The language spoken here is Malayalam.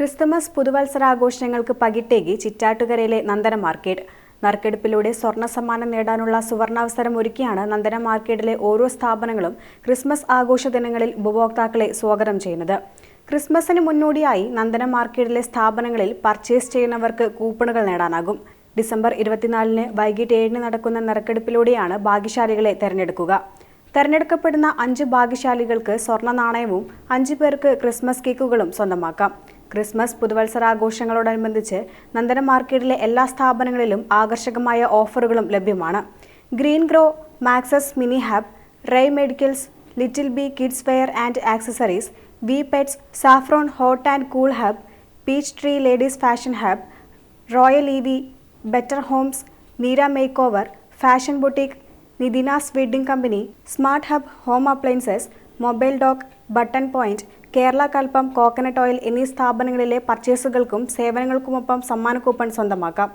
ക്രിസ്തുമസ് പുതുവത്സരാഘോഷങ്ങൾക്ക് പകിട്ടേകി ചിറ്റാറ്റുകരയിലെ നന്ദന മാർക്കറ്റ്. നറുക്കെടുപ്പിലൂടെ സ്വർണ്ണ സമ്മാനം നേടാനുള്ള സുവർണാവസരം ഒരുക്കിയാണ് നന്ദന മാർക്കറ്റിലെ ഓരോ സ്ഥാപനങ്ങളും ക്രിസ്മസ് ആഘോഷ ദിനങ്ങളിൽ ഉപഭോക്താക്കളെ സ്വാഗതം ചെയ്യുന്നത്. ക്രിസ്മസിന് മുന്നോടിയായി നന്ദന മാർക്കറ്റിലെ സ്ഥാപനങ്ങളിൽ പർച്ചേസ് ചെയ്യുന്നവർക്ക് കൂപ്പണുകൾ നേടാനാകും. ഡിസംബർ 24-ന് വൈകിട്ട് 7-ന് നടക്കുന്ന നറുക്കെടുപ്പിലൂടെയാണ് ഭാഗ്യശാലികളെ തെരഞ്ഞെടുക്കുക. തെരഞ്ഞെടുക്കപ്പെടുന്ന 5 ഭാഗ്യശാലികൾക്ക് സ്വർണ്ണ നാണയവും 5 പേർക്ക് ക്രിസ്മസ് കേക്കുകളും സ്വന്തമാക്കാം. ക്രിസ്മസ് പുതുവത്സരാഘോഷങ്ങളോടനുബന്ധിച്ച് നന്ദന മാർക്കറ്റിലെ എല്ലാ സ്ഥാപനങ്ങളിലും ആകർഷകമായ ഓഫറുകളും ലഭ്യമാണ്. Green grow, Maxus mini hub, Rai medicals, little B kids wear and accessories, V pets, saffron hot and cool hub, peach tree ladies fashion hub, royal EV, better homes, Neera make over, fashion boutique, Nithina's wedding company, smart hub home appliances, mobile dock, button point, Kerala Kalpam, coconut oil എന്നീ സ്ഥാപനങ്ങളിലെ പർച്ചേസുകൾക്കും സേവനങ്ങൾക്കുമൊപ്പം സമ്മാന കൂപ്പൺ സ്വന്തമാക്കാം.